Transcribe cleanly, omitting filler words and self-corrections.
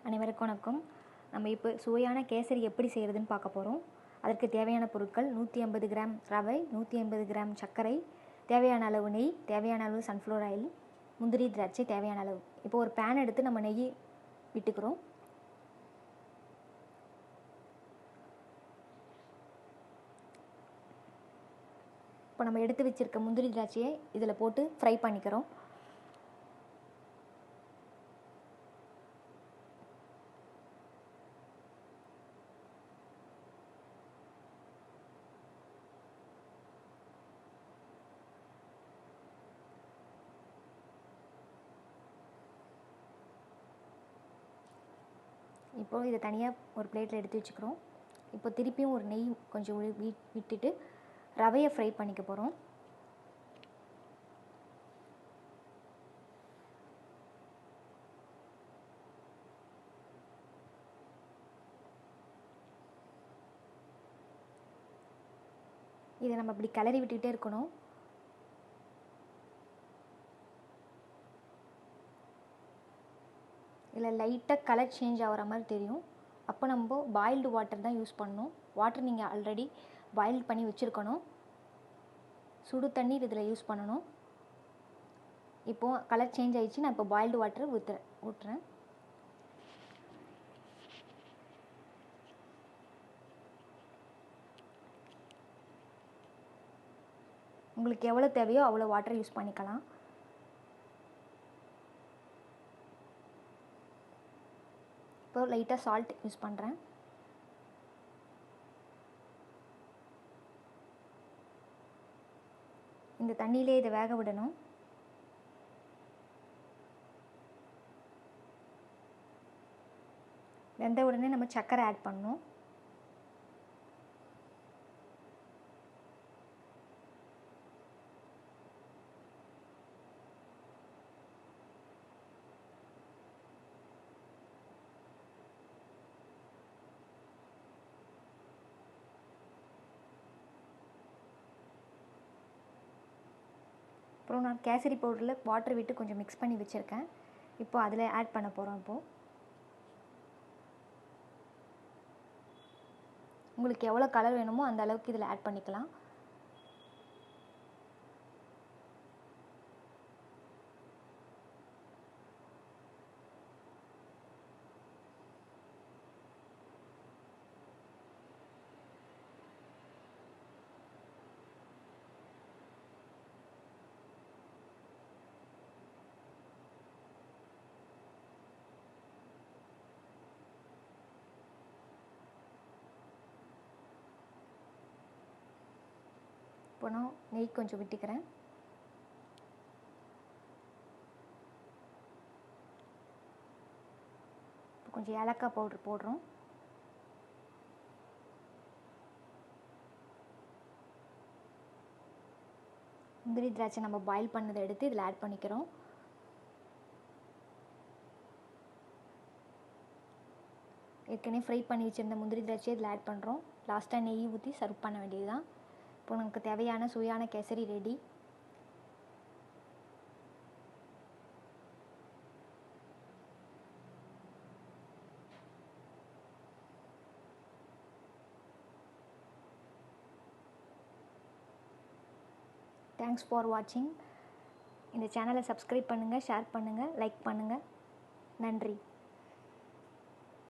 அனைவருக்கும் வணக்கம். நம்ம இப்போ சுவையான கேசரி எப்படி செய்கிறதுன்னு பார்க்க போகிறோம். அதற்கு தேவையான பொருட்கள் 150 கிராம் ரவை, 150 கிராம் சர்க்கரை, தேவையான அளவு நெய், தேவையான அளவு சன்ஃப்ளவர் ஆயில், முந்திரி திராட்சை தேவையான அளவு. இப்போ ஒரு பேன் எடுத்து நம்ம நெய் விட்டுக்கிறோம். இப்போ நம்ம எடுத்து வச்சுருக்க முந்திரி திராட்சையை இதில் போட்டு ஃப்ரை பண்ணிக்கிறோம். இப்போது இதை தனியாக ஒரு பிளேட்டில் எடுத்து வச்சுக்கிறோம். இப்போ திருப்பியும் ஒரு நெய் கொஞ்சம் விட்டுட்டு ரவையை ஃப்ரை பண்ணிக்க போகிறோம். இதை நம்ம இப்படி கிளறி விட்டுக்கிட்டே இருக்கணும். இதில் லைட்டாக கலர் சேஞ்ச் ஆகிற மாதிரி தெரியும். அப்போ நம்ம பாயில்டு வாட்டர் தான் யூஸ் பண்ணணும். வாட்டர் நீங்கள் ஆல்ரெடி பாயில் பண்ணி வச்சுருக்கணும். சுடு தண்ணீர் இதில் யூஸ் பண்ணணும். இப்போது கலர் சேஞ்ச் ஆகிடுச்சு. நான் இப்போ பாயில்டு வாட்டர் ஊற்றுறேன். உங்களுக்கு எவ்வளோ தேவையோ அவ்வளோ வாட்டர் யூஸ் பண்ணிக்கலாம். இப்போ லைட்டாக சால்ட் யூஸ் பண்ணுறேன். இந்த தண்ணியிலே இதை வேக விடணும். வெந்த உடனே நம்ம சர்க்கரை ஆட் பண்ணணும். அப்புறம் நான் கேசரி பவுடரில் வாட்டர் விட்டு கொஞ்சம் மிக்ஸ் பண்ணி வச்சுருக்கேன். இப்போ அதில் ஆட் பண்ண போகிறோம். இப்போது உங்களுக்கு எவ்வளோ கலர் வேணுமோ அந்த அளவுக்கு இதில் ஆட் பண்ணிக்கலாம். இப்போ நான் நெய் கொஞ்சம் விட்டுக்கிறேன். இப்போ கொஞ்சம் ஏலக்காய் பவுடர் போடுறோம். முந்திரி திராட்சை நம்ம பாயில் பண்ணதை எடுத்து இதில் ஆட் பண்ணிக்கிறோம். ஏற்கனவே ஃப்ரை பண்ணி வச்சுருந்த முந்திரி திராட்சையை இதில் ஆட் பண்ணுறோம். லாஸ்ட்டாக நெய் ஊற்றி சர்வ் பண்ண வேண்டியது தான். இப்போ நமக்கு தேவையான சுவையான கேசரி ரெடி. தேங்க்ஸ் ஃபார் வாட்சிங். இந்த சேனலை சப்ஸ்கிரைப் பண்ணுங்கள், ஷேர் பண்ணுங்கள், லைக் பண்ணுங்கள். நன்றி.